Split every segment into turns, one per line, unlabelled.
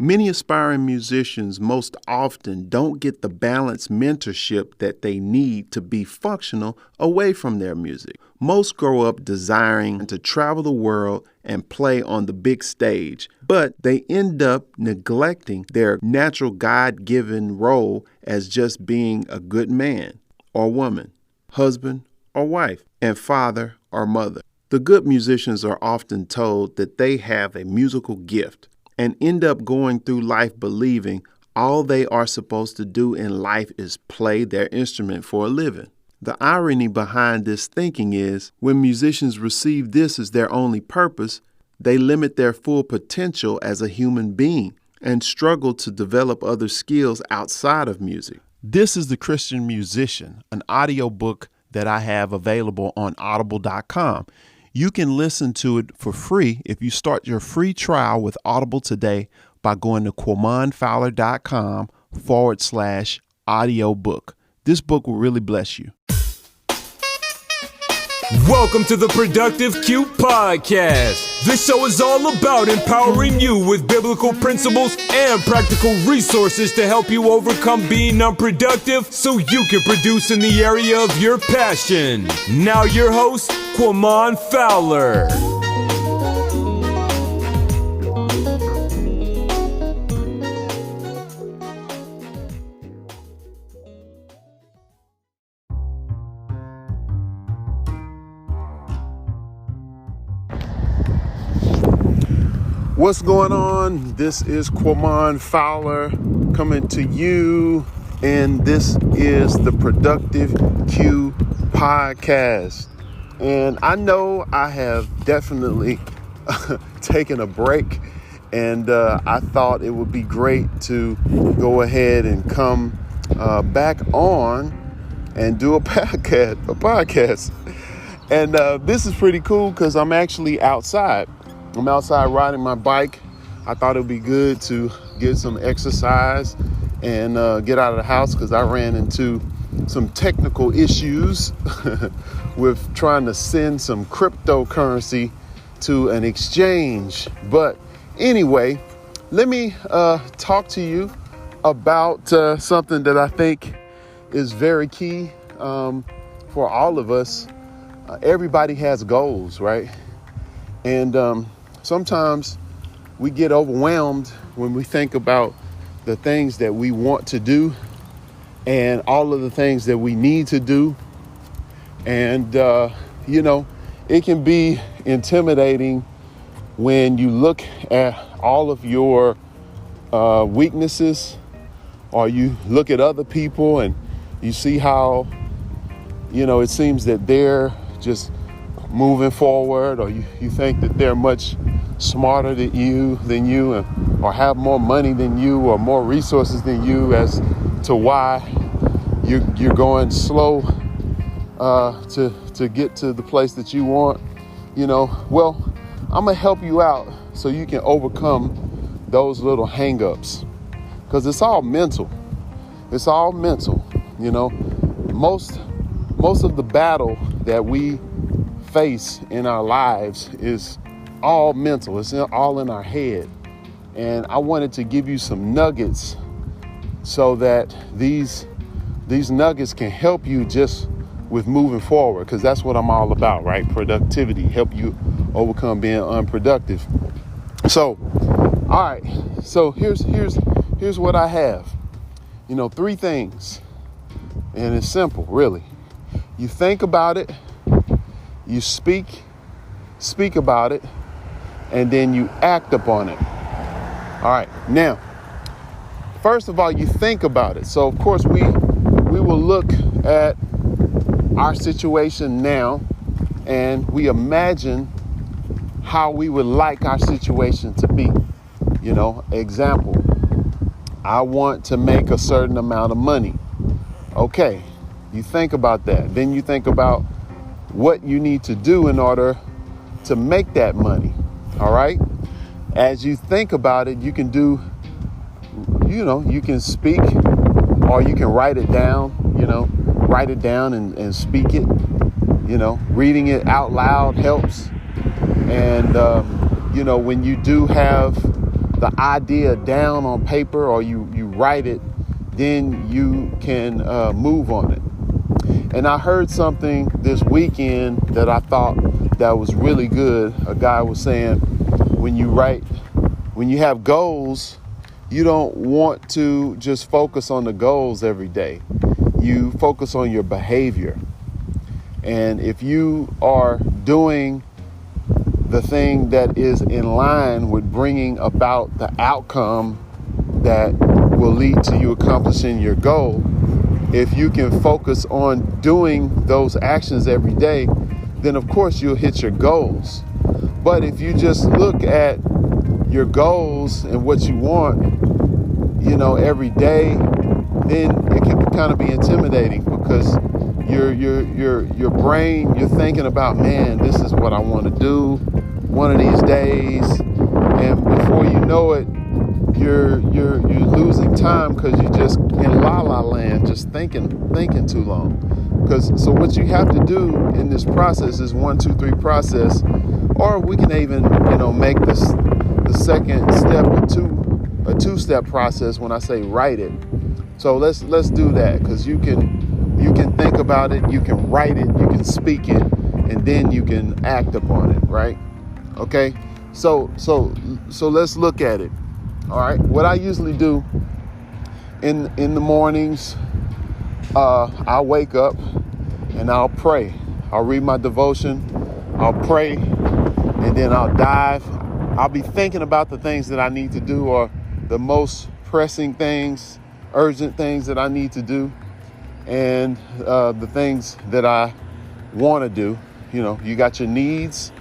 Many aspiring musicians most often don't get the balanced mentorship that they need to be functional away from their music. Most grow up desiring to travel the world and play on the big stage, but they end up neglecting their natural God-given role as just being a good man or woman, husband or wife, and father or mother. The good musicians are often told that they have a musical gift and end up going through life believing all they are supposed to do in life is play their instrument for a living. The irony behind this thinking is when musicians receive this as their only purpose, they limit their full potential as a human being and struggle to develop other skills outside of music. This is The Christian Musician, an audiobook that I have available on audible.com. You can listen to it for free if you start your free trial with Audible today by going to QuamonFowler.com/audiobook. This book will really bless you.
Welcome to the Productive Q Podcast. This show is all about empowering you with biblical principles and practical resources to help you overcome being unproductive so you can produce in the area of your passion. Now your host, Quamon Fowler.
What's going on? This is Quamon Fowler coming to you, and this is the Productive Q Podcast. And I know I have definitely taken a break, and I thought it would be great to go ahead and come back on and do a podcast. And this is pretty cool because I'm actually outside. I'm outside riding my bike. I thought it would be good to get some exercise and get out of the house because I ran into some technical issues with trying to send some cryptocurrency to an exchange. But anyway, let me talk to you about something that I think is very key for all of us. Everybody has goals, right? And sometimes we get overwhelmed when we think about the things that we want to do and all of the things that we need to do. And, it can be intimidating when you look at all of your weaknesses, or you look at other people and you see how, it seems that they're just moving forward, or you think that they're much smarter than you, or have more money than you, or more resources than you, as to why you're going slow to get to the place that you want. Well, I'm gonna help you out so you can overcome those little hang-ups, because it's all mental. Most of the battle that we face in our lives is all mental. It's all in our head. And I wanted to give you some nuggets so that these nuggets can help you just with moving forward, because that's what I'm all about, right? Productivity, help you overcome being unproductive. So, all right. So here's what I have. 3 things. And it's simple, really. You think about it, you speak about it, and then you act upon it. All right. Now, first of all, you think about it. So, of course, we will look at our situation now, and we imagine how we would like our situation to be. Example, I want to make a certain amount of money. Okay, you think about that. Then you think about what you need to do in order to make that money. All right. As you think about it, you can do, you can speak, or you can write it down, and speak it. Reading it out loud helps. And, when you do have the idea down on paper or you write it, then you can move on it. And I heard something this weekend that I thought that was really good. A guy was saying, when you have goals, you don't want to just focus on the goals every day. You focus on your behavior. And if you are doing the thing that is in line with bringing about the outcome that will lead to you accomplishing your goal, if you can focus on doing those actions every day, then of course you'll hit your goals. But if you just look at your goals and what you want, every day, then it can kind of be intimidating because your brain, you're thinking about, man, this is what I want to do one of these days, and before you know it, you're losing time because you're just in la-la land, just thinking too long. So what you have to do in this process is 1, 2, 3 process, or we can even make this the second step a two-step process when I say write it. So let's do that, because you can think about it, you can write it, you can speak it, and then you can act upon it, right? Okay, so let's look at it. All right, what I usually do in the mornings, I'll wake up and I'll pray. I'll read my devotion, I'll pray, and then I'll dive. I'll be thinking about the things that I need to do, or the most pressing things, urgent things that I need to do, and the things that I want to do. You got your needs,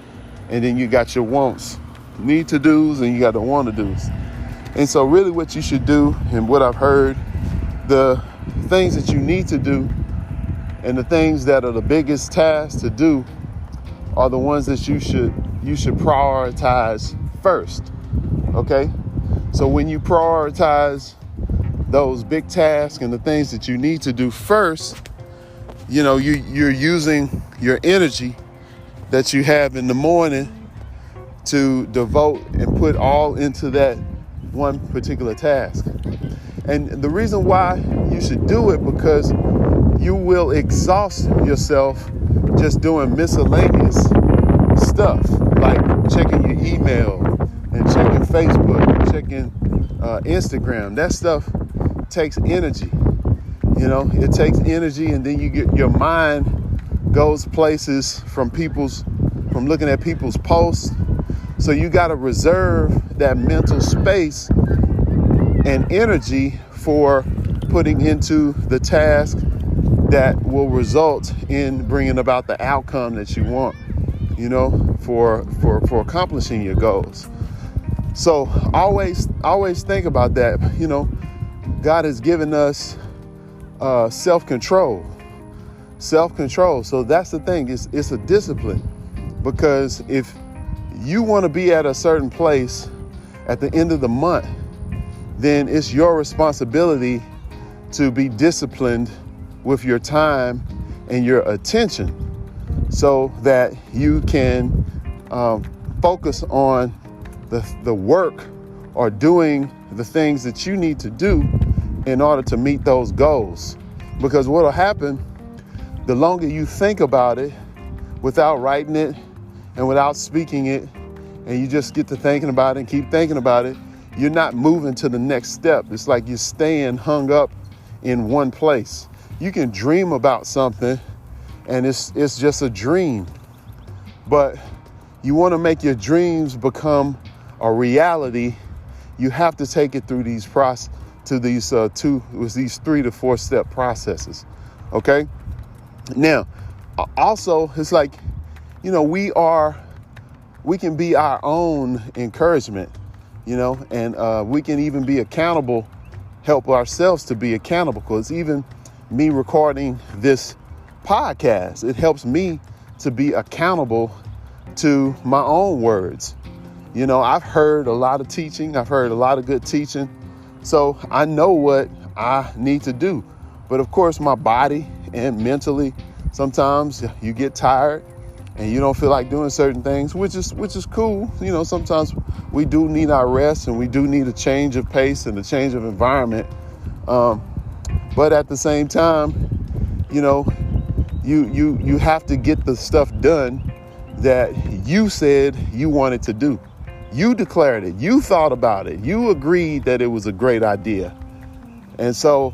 and then you got your wants. Need to do's, and you got the want to do's. And so really what you should do, and what I've heard, the things that you need to do and the things that are the biggest tasks to do are the ones that you should prioritize first. Okay? So when you prioritize those big tasks and the things that you need to do first, you're using your energy that you have in the morning to devote and put all into that one particular task. And the reason why you should do it, because you will exhaust yourself just doing miscellaneous stuff, like checking your email and checking Facebook and checking Instagram. That stuff takes energy. It takes energy, and then your mind goes places from looking at people's posts. So you got to reserve that mental space and energy for putting into the task that will result in bringing about the outcome that you want, for accomplishing your goals. So always think about that. God has given us self-control. So that's the thing. It's a discipline, because if you want to be at a certain place at the end of the month, then it's your responsibility to be disciplined with your time and your attention, so that you can focus on the work or doing the things that you need to do in order to meet those goals. Because what will happen, the longer you think about it without writing it and without speaking it, and you just get to thinking about it and keep thinking about it, you're not moving to the next step. It's like you're staying hung up in one place. You can dream about something and it's just a dream, but you want to make your dreams become a reality. You have to take it through these 3 to 4 step processes. Okay. Now, also, it's like, we can be our own encouragement, and we can even be accountable, help ourselves to be accountable. Because even me recording this podcast, it helps me to be accountable to my own words. I've heard a lot of teaching. I've heard a lot of good teaching. So I know what I need to do. But of course, my body and mentally, sometimes you get tired and you don't feel like doing certain things, which is cool. You know, sometimes we do need our rest, and we do need a change of pace and a change of environment. But at the same time, you know, you have to get the stuff done that you said you wanted to do. You declared it. You thought about it. You agreed that it was a great idea. And so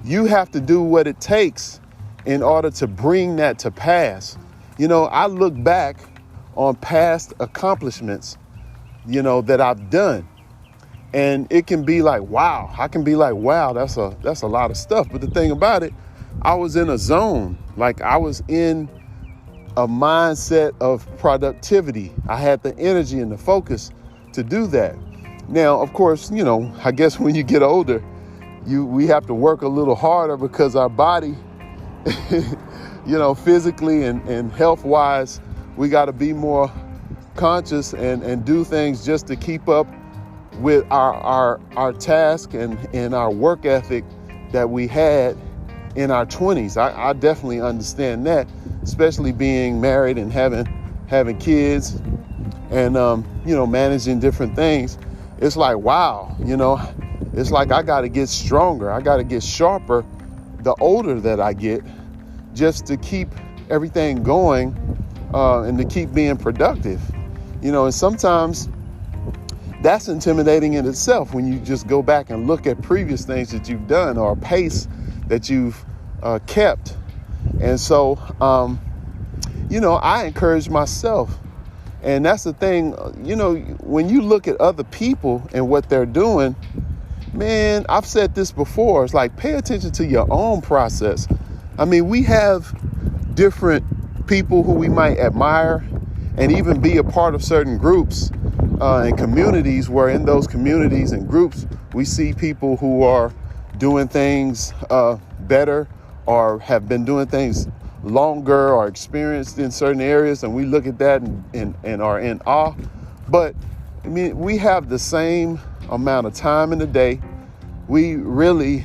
you have to do what it takes in order to bring that to pass. You know, I look back on past accomplishments, you know, that I've done. And it can be like, wow. I can be like, wow, that's a lot of stuff. But the thing about it, I was in a zone. Like, I was in a mindset of productivity. I had the energy and the focus to do that. Now, of course, you know, I guess when you get older, we have to work a little harder because our body, you know, physically and health-wise, we got to be more conscious and do things just to keep up with our task and our work ethic that we had in our 20s. I definitely understand that, especially being married and having kids and, you know, managing different things. It's like, wow, you know, it's like I got to get stronger. I got to get sharper the older that I get, just to keep everything going and to keep being productive. You know, and sometimes that's intimidating in itself when you just go back and look at previous things that you've done or a pace that you've kept. And so, you know, I encourage myself. And that's the thing, you know, when you look at other people and what they're doing, man, I've said this before. It's like, pay attention to your own process. I mean, we have different people who we might admire and even be a part of certain groups and communities, where in those communities and groups, we see people who are doing things better or have been doing things longer or experienced in certain areas. And we look at that and are in awe. But I mean, we have the same amount of time in the day. We really,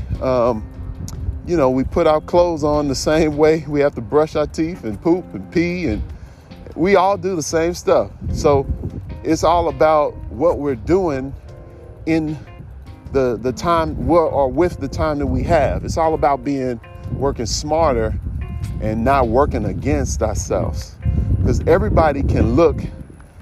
you know, we put our clothes on the same way. We have to brush our teeth and poop and pee, and we all do the same stuff. So it's all about what we're doing in the time or with the time that we have. It's all about working smarter and not working against ourselves, because everybody can look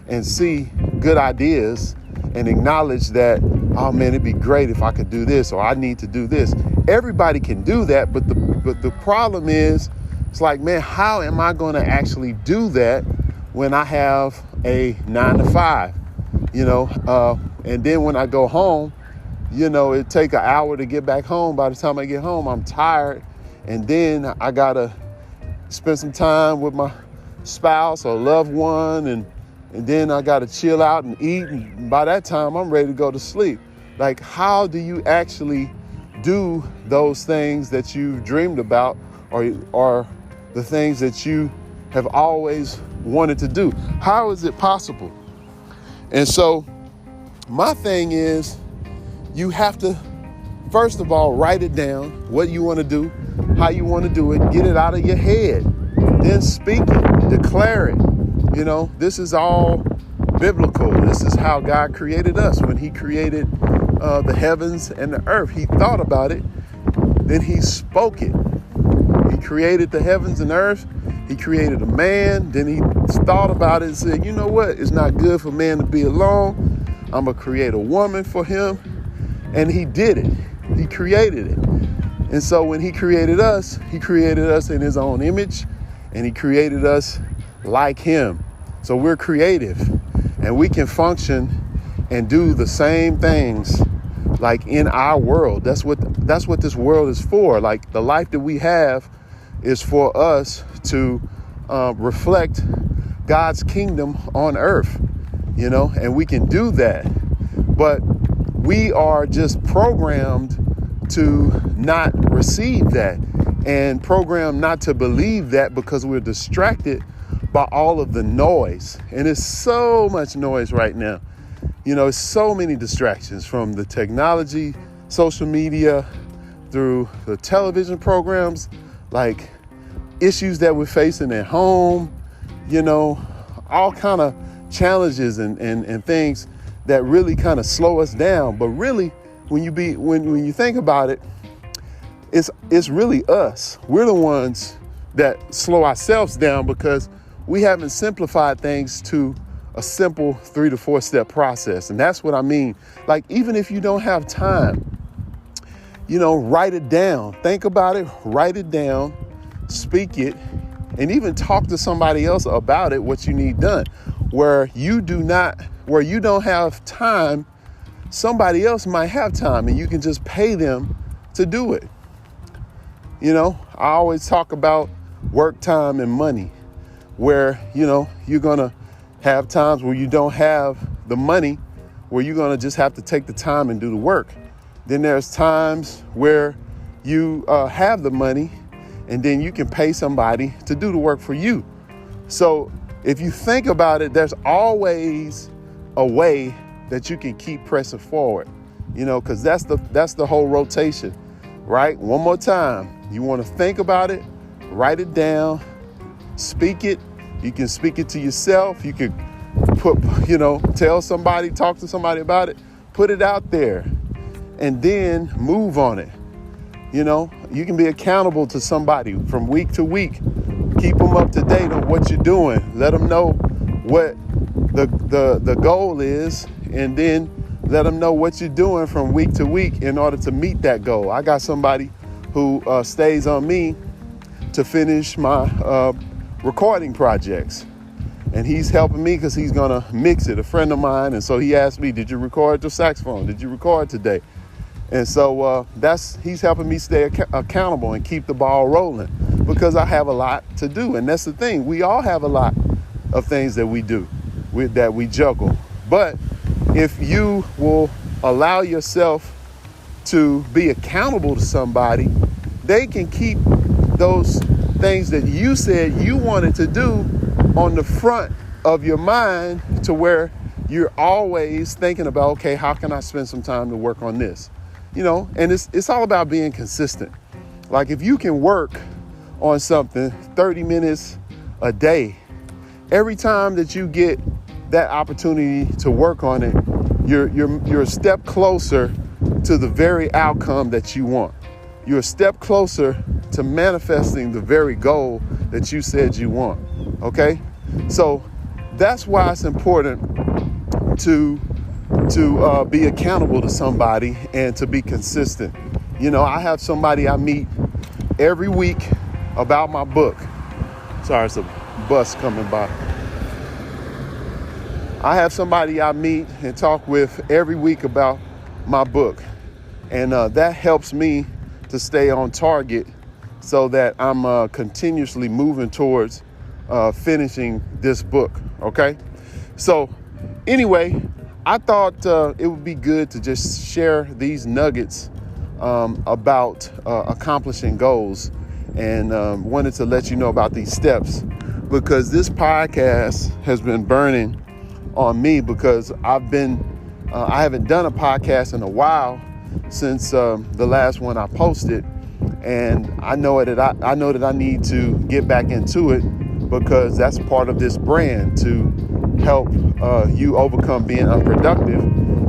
and see good ideas and acknowledge that, oh man, it'd be great if I could do this, or I need to do this. Everybody can do that, but the problem is, it's like, man, how am I going to actually do that when I have a 9 to 5, you know? And then when I go home, you know, it take an hour to get back home. By the time I get home, I'm tired, and then I gotta spend some time with my spouse or loved one, and then I got to chill out and eat. And by that time, I'm ready to go to sleep. Like, how do you actually do those things that you've dreamed about, or the things that you have always wanted to do? How is it possible? And so my thing is, you have to, first of all, write it down, what you want to do, how you want to do it, get it out of your head, then speak it, declare it. You know, this is all biblical. This is how God created us. When he created the heavens and the earth, he thought about it, then he spoke it. He created the heavens and earth. He created a man. Then he thought about it and said, you know what? It's not good for man to be alone. I'm going to create a woman for him. And he did it. He created it. And so when he created us in his own image, and he created us like him. So we're creative, and we can function and do the same things like in our world. That's what this world is for. Like, the life that we have is for us to reflect God's kingdom on earth, you know, and we can do that. But we are just programmed to not receive that, and programmed not to believe that, because we're distracted by all of the noise. And there's so much noise right now. You know, so many distractions, from the technology, social media, through the television programs, like issues that we're facing at home, all kind of challenges and things that really kind of slow us down. But really, when you think about it, it's really us. We're the ones that slow ourselves down because we haven't simplified things to a simple 3 to 4 step process. And that's what I mean. Like, even if you don't have time, write it down. Think about it, write it down, speak it, and even talk to somebody else about it, what you need done. Where you don't have time, somebody else might have time, and you can just pay them to do it. I always talk about work time and money, where, you're going to have times where you don't have the money, where you're going to just have to take the time and do the work. Then there's times where you have the money, and then you can pay somebody to do the work for you. So if you think about it, there's always a way that you can keep pressing forward, because that's the whole rotation, right? One more time. You want to think about it, write it down, speak it. You can speak it to yourself. You can tell somebody, talk to somebody about it, put it out there, and then move on it. You can be accountable to somebody from week to week. Keep them up to date on what you're doing. Let them know what the goal is, and then let them know what you're doing from week to week in order to meet that goal. I got somebody who stays on me to finish my recording projects. And he's helping me because he's going to mix it, a friend of mine. And so he asked me, did you record your saxophone? Did you record today? And so he's helping me stay accountable and keep the ball rolling, because I have a lot to do. And that's the thing. We all have a lot of things that we do, that we juggle. But if you will allow yourself to be accountable to somebody, they can keep those things that you said you wanted to do on the front of your mind, to where you're always thinking about, okay, how can I spend some time to work on this? And it's all about being consistent. Like, if you can work on something 30 minutes a day, every time that you get that opportunity to work on it, you're a step closer to the very outcome that you want. You're a step closer to manifesting the very goal that you said you want. Okay? So that's why it's important to be accountable to somebody and to be consistent. I have somebody I meet every week about my book. Sorry, it's a bus coming by. I have somebody I meet and talk with every week about my book. And that helps me to stay on target, so that I'm continuously moving towards finishing this book. Okay? So anyway, I thought it would be good to just share these nuggets about accomplishing goals, and wanted to let you know about these steps, because this podcast has been burning on me, because I haven't done a podcast in a while, since the last one I posted, and I know that I need to get back into it, because that's part of this brand, to help you overcome being unproductive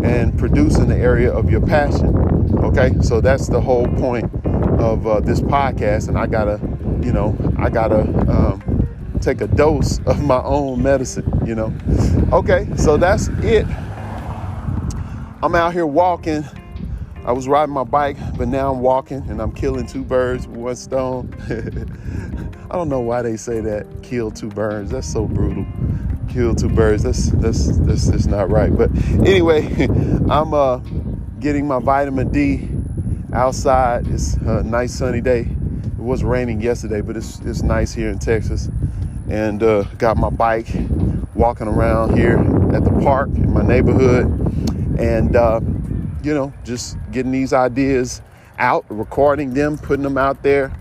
and produce in the area of your passion. Okay, so that's the whole point of this podcast, and I gotta take a dose of my own medicine. Okay, so that's it. I'm out here walking. I was riding my bike, but now I'm walking, and I'm killing 2 birds with 1 stone. I don't know why they say that, kill 2 birds. That's so brutal. Kill 2 birds. That's not right. But anyway, I'm getting my vitamin D outside. It's a nice sunny day. It was raining yesterday, but it's nice here in Texas. And got my bike, walking around here at the park in my neighborhood, and just getting these ideas out, recording them, putting them out there,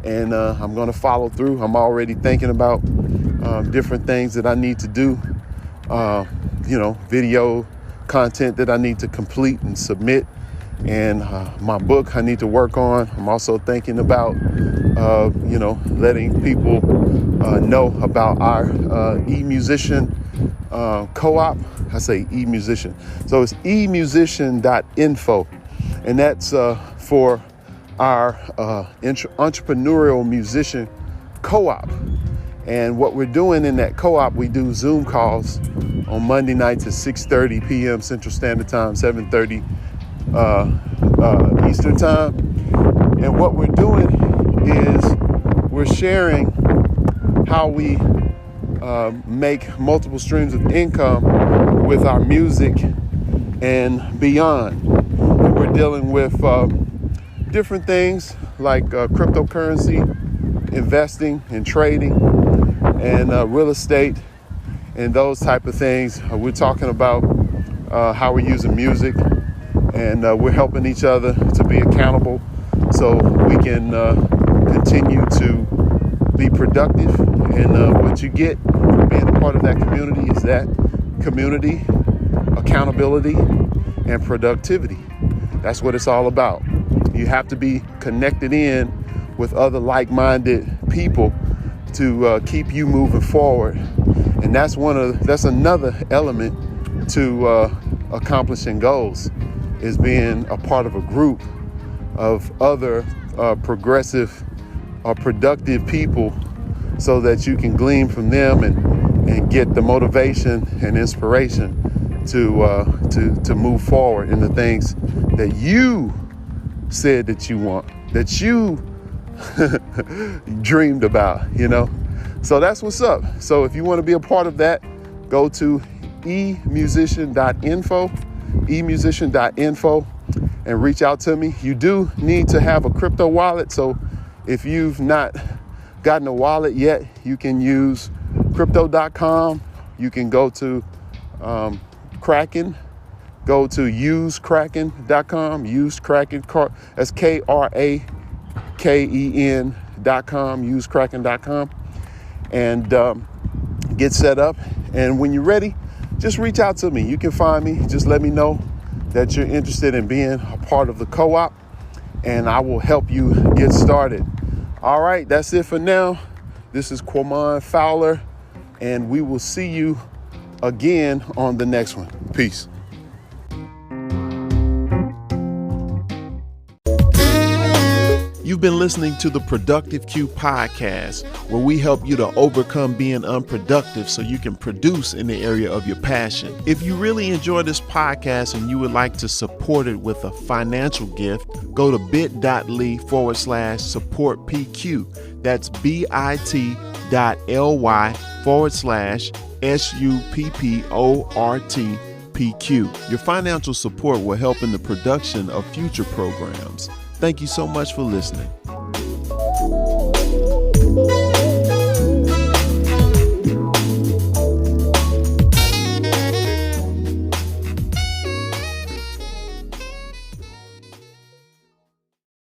and I'm going to follow through. I'm already thinking about different things that I need to do, video content that I need to complete and submit, and my book I need to work on. I'm also thinking about letting people know about our eMusician co-op. I say eMusician. So it's eMusician.info. And that's for our entrepreneurial musician co-op. And what we're doing in that co-op, we do Zoom calls on Monday nights at 6:30 p.m. Central Standard Time, 7:30 Eastern Time. And what we're doing is we're sharing how we make multiple streams of income with our music and beyond. And we're dealing with different things like cryptocurrency, investing and trading, and real estate, and those type of things. We're talking about how we're using music, and we're helping each other to be accountable so we can continue to be productive. And what you get from being a part of that community is that community, accountability, and productivity. That's what it's all about. You have to be connected in with other like-minded people to keep you moving forward. And that's another element to accomplishing goals, is being a part of a group of other progressive or productive people, so that you can glean from them and get the motivation and inspiration to move forward in the things that you said that you want, that you dreamed about, So that's what's up. So if you want to be a part of that, go to emusician.info, and reach out to me. You do need to have a crypto wallet. So if you've not gotten a wallet yet, you can use crypto.com. You can go to Kraken. Go to usekraken.com. Use Kraken. That's KRAKEN.com. Usekraken.com. And get set up. And when you're ready, just reach out to me. You can find me. Just let me know that you're interested in being a part of the co-op, and I will help you get started. All right, that's it for now. This is Quamon Fowler, and we will see you again on the next one. Peace. You've been listening to the Productive Q podcast, where we help you to overcome being unproductive so you can produce in the area of your passion. If you really enjoy this podcast and you would like to support it with a financial gift, go to bit.ly/supportpq. That's bit.ly/SUPPORTPQ. Your financial support will help in the production of future programs. Thank you so much for listening.